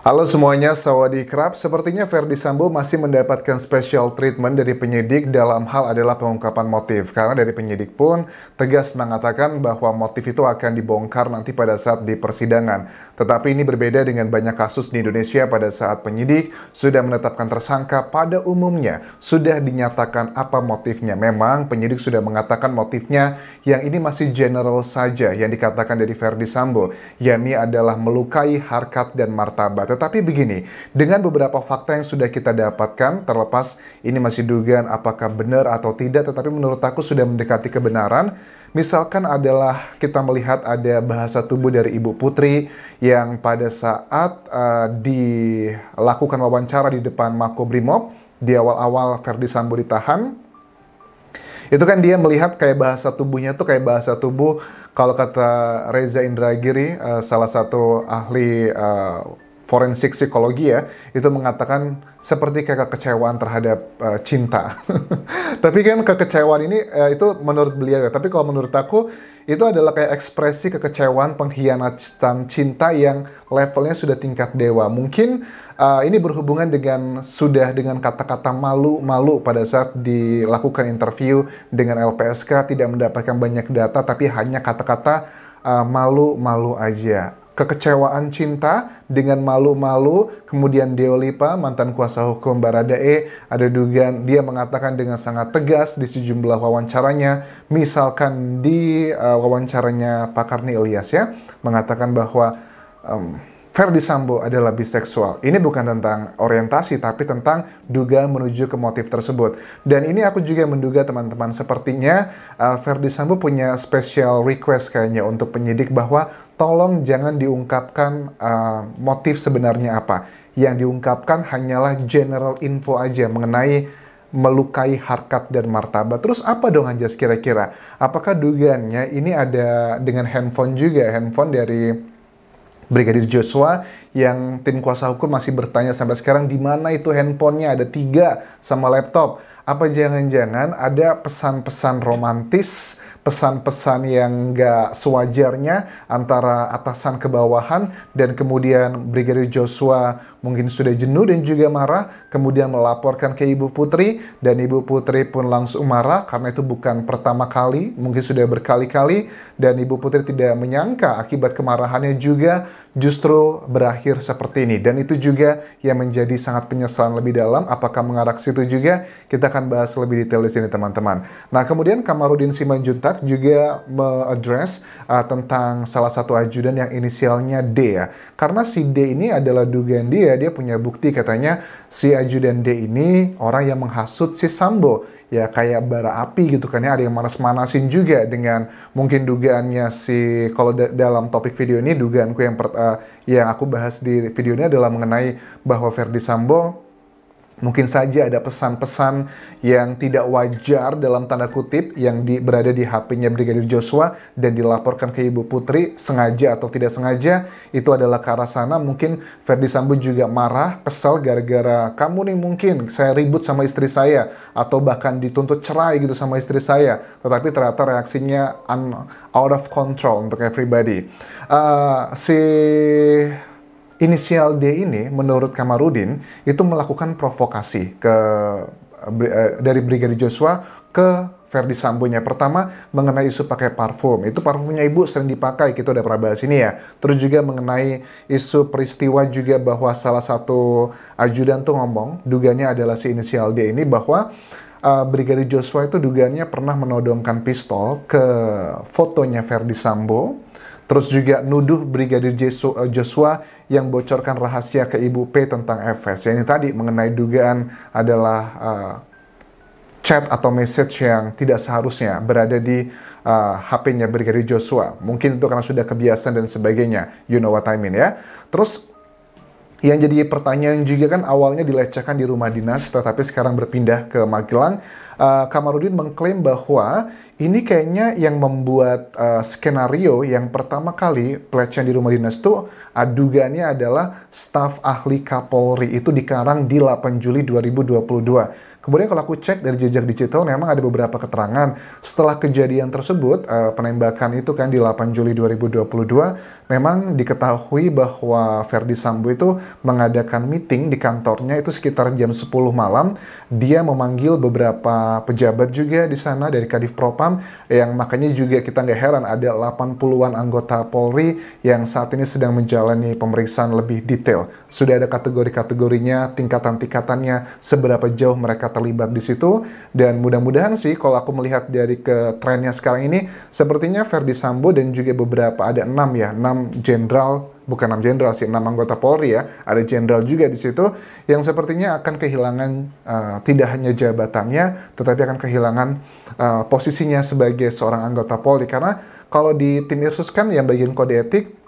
Halo semuanya, Sawadee-krap. Sepertinya Ferdy Sambo masih mendapatkan special treatment dari penyidik dalam hal adalah pengungkapan motif. Karena dari penyidik pun tegas mengatakan bahwa motif itu akan dibongkar nanti pada saat di persidangan. Tetapi ini berbeda dengan banyak kasus di Indonesia pada saat penyidik sudah menetapkan tersangka, pada umumnya sudah dinyatakan apa motifnya. Memang penyidik sudah mengatakan motifnya yang ini masih general saja yang dikatakan dari Ferdy Sambo, yakni adalah melukai harkat dan martabat. Tetapi begini, dengan beberapa fakta yang sudah kita dapatkan, terlepas ini masih dugaan apakah benar atau tidak, tetapi menurut aku sudah mendekati kebenaran. Misalkan adalah kita melihat ada bahasa tubuh dari Ibu Putri yang pada saat dilakukan wawancara di depan Makobrimob, di awal-awal Ferdy Sambo ditahan, itu kan dia melihat kayak bahasa tubuhnya tuh kayak bahasa tubuh, kalau kata Reza Indragiri, salah satu ahli forensik psikologi ya, itu mengatakan seperti kayak kekecewaan terhadap cinta. Tapi kan kekecewaan ini itu menurut beliau ya, tapi kalau menurut aku itu adalah kayak ekspresi kekecewaan, pengkhianatan cinta yang levelnya sudah tingkat dewa. Mungkin ini berhubungan dengan kata-kata malu-malu pada saat dilakukan interview dengan LPSK, tidak mendapatkan banyak data tapi hanya kata-kata malu-malu aja. Kekecewaan cinta dengan malu-malu. Kemudian Deo Lipa, mantan kuasa hukum Baradae, ada dugaan dia mengatakan dengan sangat tegas di sejumlah wawancaranya, misalkan di wawancaranya Pak Karni Ilyas ya, mengatakan bahwa Ferdy Sambo adalah biseksual. Ini bukan tentang orientasi, tapi tentang dugaan menuju ke motif tersebut. Dan ini aku juga menduga teman-teman, sepertinya Ferdy Sambo punya special request kayaknya untuk penyidik bahwa tolong jangan diungkapkan motif sebenarnya apa. Yang diungkapkan hanyalah general info aja mengenai melukai harkat dan martabat. Terus apa dong Anjas kira-kira? Apakah dugaannya ini ada dengan handphone juga, handphone dari Brigadir Joshua yang tim kuasa hukum masih bertanya sampai sekarang di mana itu handphonenya, ada 3 sama laptop. Apa jangan-jangan ada pesan-pesan romantis, pesan-pesan yang nggak sewajarnya antara atasan ke bawahan, dan kemudian Brigadir Joshua mungkin sudah jenuh dan juga marah, kemudian melaporkan ke Ibu Putri, dan Ibu Putri pun langsung marah karena itu bukan pertama kali, mungkin sudah berkali-kali, dan Ibu Putri tidak menyangka akibat kemarahannya juga justru berakhir seperti ini. Dan itu juga yang menjadi sangat penyesalan lebih dalam. Apakah mengarah ke situ juga? Kita akan bahas lebih detail di sini teman-teman. Nah, kemudian Kamarudin Simanjuntak juga me-address tentang salah satu ajudan yang inisialnya D ya. Karena si D ini adalah dugaan dia punya bukti katanya si ajudan D ini orang yang menghasut si Sambo. Ya kayak bara api gitu kan ya, ada yang manas-manasin juga dengan mungkin dugaannya si, kalau dalam topik video ini dugaanku yang aku bahas di video ini adalah mengenai bahwa Ferdy Sambo mungkin saja ada pesan-pesan yang tidak wajar dalam tanda kutip yang berada di HP-nya Brigadir Joshua dan dilaporkan ke Ibu Putri, sengaja atau tidak sengaja, itu adalah ke arah sana. Mungkin Ferdy Sambo juga marah, kesal gara-gara kamu nih mungkin saya ribut sama istri saya, atau bahkan dituntut cerai gitu sama istri saya. Tetapi ternyata reaksinya out of control untuk everybody. Si inisial D ini menurut Kamarudin itu melakukan provokasi dari Brigadir Joshua ke Ferdy Sambo-nya. Pertama mengenai isu pakai parfum. Itu parfumnya ibu sering dipakai, kita udah pernah bahas ini ya. Terus juga mengenai isu peristiwa juga bahwa salah satu ajudan tuh ngomong, dugaannya adalah si inisial D ini, bahwa Brigadir Joshua itu dugaannya pernah menodongkan pistol ke fotonya Ferdy Sambo. Terus juga nuduh Brigadir Joshua yang bocorkan rahasia ke Ibu P tentang FS. Ini tadi mengenai dugaan adalah chat atau message yang tidak seharusnya berada di HP-nya Brigadir Joshua. Mungkin itu karena sudah kebiasaan dan sebagainya. You know what I mean ya. Terus yang jadi pertanyaan juga kan awalnya dilecehkan di rumah dinas, tetapi sekarang berpindah ke Magelang. Kamarudin mengklaim bahwa ini kayaknya yang membuat skenario yang pertama kali pelecehan di rumah dinas itu dugaannya adalah staf ahli Kapolri, itu dikarang di 8 Juli 2022. Kemudian kalau aku cek dari jejak digital, memang ada beberapa keterangan setelah kejadian tersebut, penembakan itu kan di 8 Juli 2022, memang diketahui bahwa Ferdy Sambo itu mengadakan meeting di kantornya itu sekitar jam 10 malam. Dia memanggil beberapa pejabat juga di sana dari Kadif Propam, yang makanya juga kita nggak heran ada 80-an anggota Polri yang saat ini sedang menjalani pemeriksaan lebih detail. Sudah ada kategori-kategorinya, tingkatan-tingkatannya, seberapa jauh mereka terlibat di situ, dan mudah-mudahan sih kalau aku melihat dari ke trennya sekarang ini, sepertinya Ferdy Sambo dan juga beberapa, ada 6 jenderal, bukan 6 jenderal sih, 6 anggota Polri ya, ada jenderal juga di situ, yang sepertinya akan kehilangan tidak hanya jabatannya, tetapi akan kehilangan posisinya sebagai seorang anggota Polri, karena kalau di tim Irsus kan yang bagian kode etik,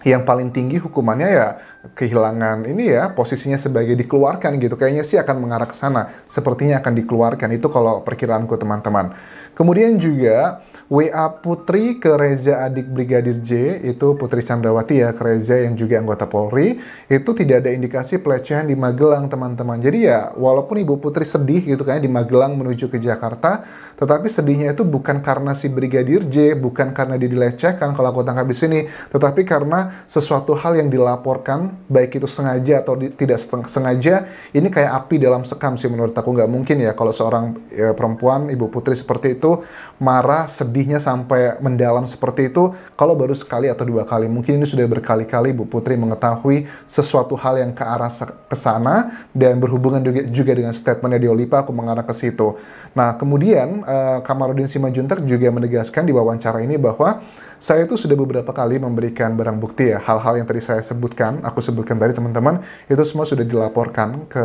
yang paling tinggi hukumannya ya kehilangan ini ya, posisinya sebagai dikeluarkan gitu. Kayaknya sih akan mengarah ke sana. Sepertinya akan dikeluarkan. Itu kalau perkiraanku teman-teman. Kemudian juga WA Putri ke Reza adik Brigadir J, itu Putri Chandrawati ya, ke Reza yang juga anggota Polri, itu tidak ada indikasi pelecehan di Magelang teman-teman. Jadi ya walaupun Ibu Putri sedih gitu kan di Magelang menuju ke Jakarta, tetapi sedihnya itu bukan karena si Brigadir J, bukan karena dia dilecehkan kalau aku tangkap di sini, tetapi karena sesuatu hal yang dilaporkan, baik itu sengaja atau tidak sengaja, ini kayak api dalam sekam sih menurut aku. Nggak mungkin ya kalau seorang perempuan, Ibu Putri seperti itu, marah, sedihnya sampai mendalam seperti itu, kalau baru sekali atau 2 kali. Mungkin ini sudah berkali-kali Ibu Putri mengetahui sesuatu hal yang ke arah ke sana, dan berhubungan juga dengan statementnya Diolipa, aku mengarah ke situ. Nah, kemudian Kamarudin Simanjuntak juga menegaskan di wawancara ini bahwa saya itu sudah beberapa kali memberikan barang bukti ya, hal-hal yang tadi saya sebutkan, aku sebutkan tadi teman-teman, itu semua sudah dilaporkan ke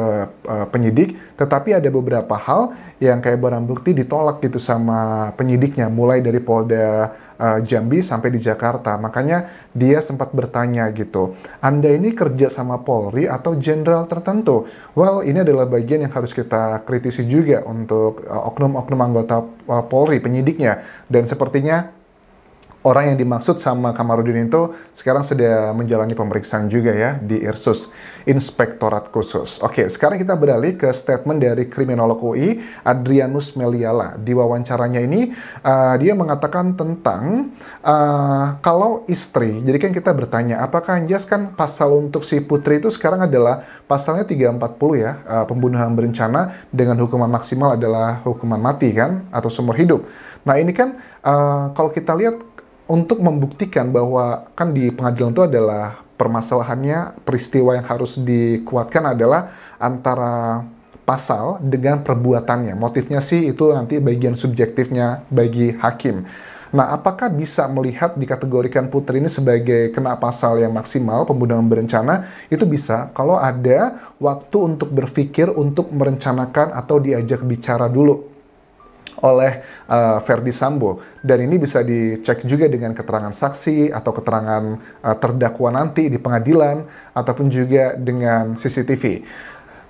penyidik, tetapi ada beberapa hal yang kayak barang bukti ditolak gitu sama penyidiknya, mulai dari Polda Jambi sampai di Jakarta. Makanya dia sempat bertanya gitu, Anda ini kerja sama Polri atau jenderal tertentu? Well, ini adalah bagian yang harus kita kritisi juga untuk oknum-oknum anggota Polri, penyidiknya, dan sepertinya orang yang dimaksud sama Kamarudin itu sekarang sedang menjalani pemeriksaan juga ya di Irsus, Inspektorat Khusus. Oke, sekarang kita beralih ke statement dari kriminolog UI, Adrianus Meliala. Di wawancaranya ini, dia mengatakan tentang kalau istri, jadi kan kita bertanya, apakah Anjas kan pasal untuk si Putri itu sekarang adalah pasalnya 340 ya, pembunuhan berencana dengan hukuman maksimal adalah hukuman mati kan, atau seumur hidup. Nah ini kan kalau kita lihat, untuk membuktikan bahwa kan di pengadilan itu adalah permasalahannya, peristiwa yang harus dikuatkan adalah antara pasal dengan perbuatannya. Motifnya sih itu nanti bagian subjektifnya bagi hakim. Nah, apakah bisa melihat dikategorikan Putri ini sebagai kena pasal yang maksimal, pembunuhan berencana? Itu bisa kalau ada waktu untuk berpikir, untuk merencanakan atau diajak bicara dulu oleh Ferdy Sambo, dan ini bisa dicek juga dengan keterangan saksi atau keterangan terdakwa nanti di pengadilan, ataupun juga dengan CCTV.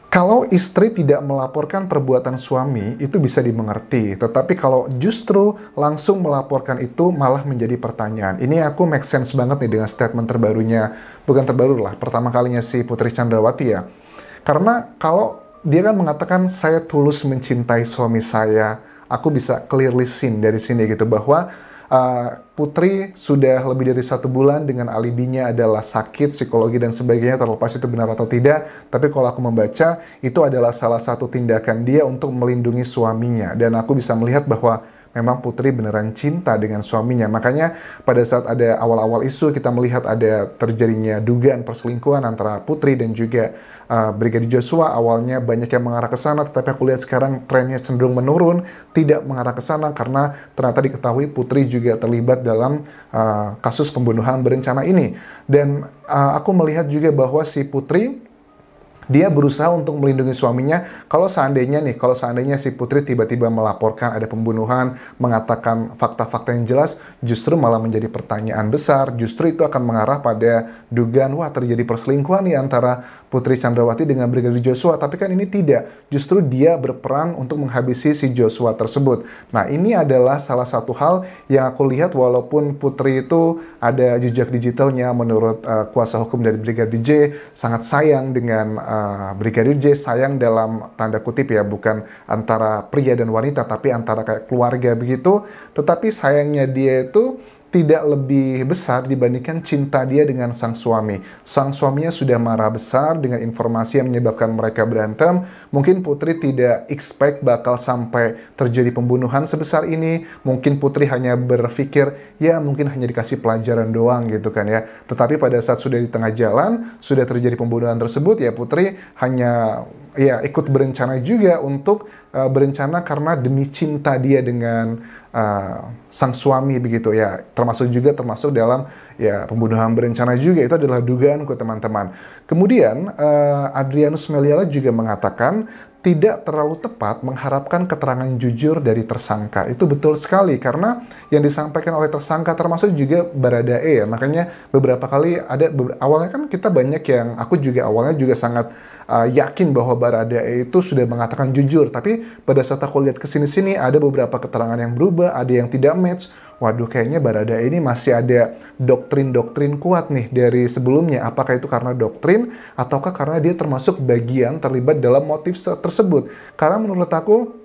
Kalau istri tidak melaporkan perbuatan suami, itu bisa dimengerti. Tetapi kalau justru langsung melaporkan, itu malah menjadi pertanyaan. Ini aku make sense banget nih dengan statement terbarunya, bukan terbaru lah, pertama kalinya si Putri Chandrawati ya. Karena kalau dia kan mengatakan, saya tulus mencintai suami saya, aku bisa clearly seen dari sini gitu, bahwa Putri sudah lebih dari 1 bulan dengan alibinya adalah sakit, psikologi dan sebagainya, terlepas itu benar atau tidak. Tapi kalau aku membaca, itu adalah salah satu tindakan dia untuk melindungi suaminya. Dan aku bisa melihat bahwa memang Putri beneran cinta dengan suaminya. Makanya pada saat ada awal-awal isu, kita melihat ada terjadinya dugaan perselingkuhan antara Putri dan juga Brigadir Joshua. Awalnya banyak yang mengarah ke sana, tetapi aku lihat sekarang trennya cenderung menurun, tidak mengarah ke sana, karena ternyata diketahui Putri juga terlibat dalam kasus pembunuhan berencana ini. Dan aku melihat juga bahwa si Putri Dia berusaha untuk melindungi suaminya. Kalau seandainya si Putri tiba-tiba melaporkan ada pembunuhan, mengatakan fakta-fakta yang jelas, justru malah menjadi pertanyaan besar. Justru itu akan mengarah pada dugaan, wah terjadi perselingkuhan nih antara Putri Chandrawati dengan Brigadir Joshua. Tapi kan ini tidak. Justru dia berperan untuk menghabisi si Joshua tersebut. Nah, ini adalah salah satu hal yang aku lihat walaupun Putri itu ada jejak digitalnya menurut kuasa hukum dari Brigadir J, sangat sayang dengan Brigadir J, sayang dalam tanda kutip ya, bukan antara pria dan wanita, tapi antara kayak keluarga begitu. Tetapi sayangnya dia itu tidak lebih besar dibandingkan cinta dia dengan sang suami. Sang suaminya sudah marah besar dengan informasi yang menyebabkan mereka berantem. Mungkin Putri tidak expect bakal sampai terjadi pembunuhan sebesar ini. Mungkin Putri hanya berpikir, ya mungkin hanya dikasih pelajaran doang gitu kan ya. Tetapi pada saat sudah di tengah jalan, sudah terjadi pembunuhan tersebut, ya Putri hanya ikut berencana juga untuk berencana karena demi cinta dia dengan sang suami begitu ya, termasuk dalam ya pembunuhan berencana juga. Itu adalah dugaanku teman-teman. Kemudian Adrianus Meliala juga mengatakan tidak terlalu tepat mengharapkan keterangan jujur dari tersangka. Itu betul sekali, karena yang disampaikan oleh tersangka termasuk juga Baradae ya. Makanya beberapa kali awalnya kan kita banyak yang, aku juga awalnya juga sangat yakin bahwa Baradae itu sudah mengatakan jujur. Tapi pada saat aku lihat kesini-sini ada beberapa keterangan yang berubah, ada yang tidak match. Waduh, kayaknya Baradae ini masih ada doktrin-doktrin kuat nih dari sebelumnya. Apakah itu karena doktrin ataukah karena dia termasuk bagian terlibat dalam motif tersebut? Karena menurut aku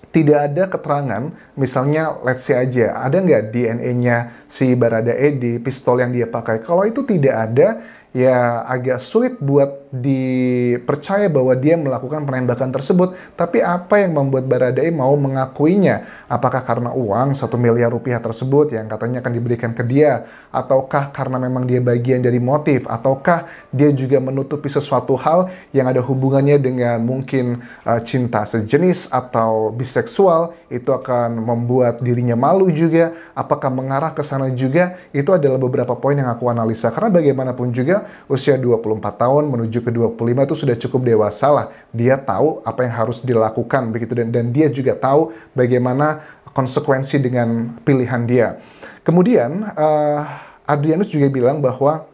tidak ada keterangan, misalnya let's say aja, ada nggak DNA-nya si Baradae di pistol yang dia pakai? Kalau itu tidak ada, ya agak sulit buat dipercaya bahwa dia melakukan penembakan tersebut. Tapi apa yang membuat Baradae mau mengakuinya? Apakah karena uang 1 miliar rupiah tersebut yang katanya akan diberikan ke dia? Ataukah karena memang dia bagian dari motif? Ataukah dia juga menutupi sesuatu hal yang ada hubungannya dengan mungkin cinta sejenis atau biseksual? Itu akan membuat dirinya malu juga. Apakah mengarah ke sana juga? Itu adalah beberapa poin yang aku analisa. Karena bagaimanapun juga usia 24 tahun menuju ke 25 itu sudah cukup dewasa lah. Dia tahu apa yang harus dilakukan begitu, dan dia juga tahu bagaimana konsekuensi dengan pilihan dia. Kemudian Adrianus juga bilang bahwa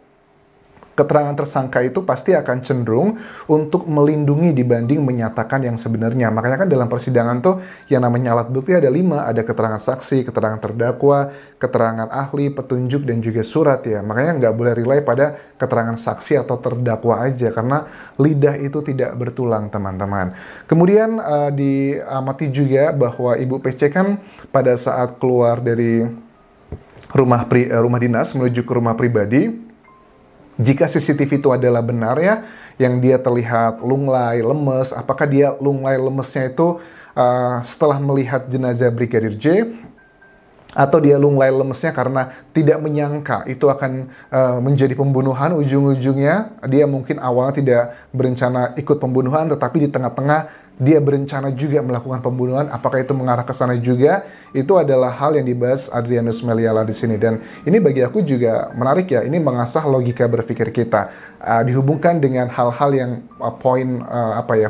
keterangan tersangka itu pasti akan cenderung untuk melindungi dibanding menyatakan yang sebenarnya. Makanya kan dalam persidangan tuh yang namanya alat bukti ada 5, ada keterangan saksi, keterangan terdakwa, keterangan ahli, petunjuk, dan juga surat ya. Makanya nggak boleh rely pada keterangan saksi atau terdakwa aja, karena lidah itu tidak bertulang teman-teman. Kemudian diamati juga bahwa Ibu PC kan pada saat keluar dari rumah dinas menuju ke rumah pribadi, jika CCTV itu adalah benar ya, yang dia terlihat lunglai, lemes, apakah dia lunglai lemesnya itu setelah melihat jenazah Brigadir J, atau dia lunglai lemesnya karena tidak menyangka itu akan menjadi pembunuhan ujung-ujungnya. Dia mungkin awalnya tidak berencana ikut pembunuhan, tetapi di tengah-tengah dia berencana juga melakukan pembunuhan. Apakah itu mengarah ke sana juga? Itu adalah hal yang dibahas Adrianus Meliala di sini. Dan ini bagi aku juga menarik ya. Ini mengasah logika berpikir kita. Dihubungkan dengan hal-hal yang poin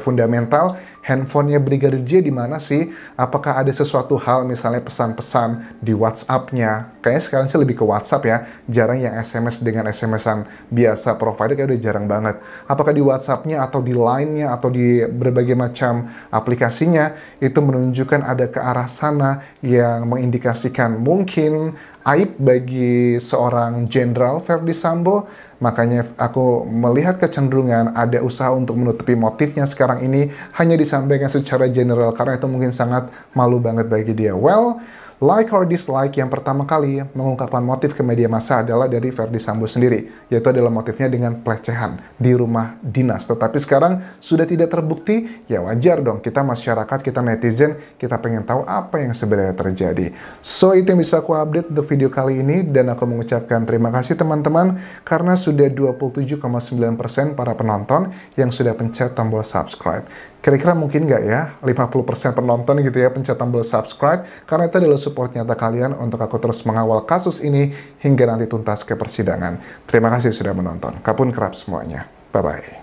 fundamental. Handphonenya Brigadir J di mana sih? Apakah ada sesuatu hal, misalnya pesan-pesan di WhatsApp-nya? Kayaknya sekarang sih lebih ke WhatsApp ya. Jarang yang SMS dengan SMS-an biasa provider, kayak udah jarang banget. Apakah di WhatsApp-nya atau di Line-nya atau di berbagai macam aplikasinya itu menunjukkan ada ke arah sana yang mengindikasikan mungkin aib bagi seorang Jenderal Verdi Sambo. Makanya aku melihat kecenderungan ada usaha untuk menutupi motifnya sekarang ini hanya disampaikan secara general, karena itu mungkin sangat malu banget bagi dia. Well, like or dislike, yang pertama kali mengungkapkan motif ke media massa adalah dari Verdi Sambo sendiri, yaitu adalah motifnya dengan pelecehan di rumah dinas. Tetapi sekarang sudah tidak terbukti, ya wajar dong, kita masyarakat, kita netizen, kita pengen tahu apa yang sebenarnya terjadi. So, itu yang bisa aku update untuk video kali ini, dan aku mengucapkan terima kasih teman-teman, karena sudah 27,9% para penonton yang sudah pencet tombol subscribe. Kira-kira mungkin nggak ya 50% penonton gitu ya pencet tombol subscribe, karena itu adalah support nyata kalian untuk aku terus mengawal kasus ini hingga nanti tuntas ke persidangan. Terima kasih sudah menonton. Kapun kerap semuanya. Bye-bye.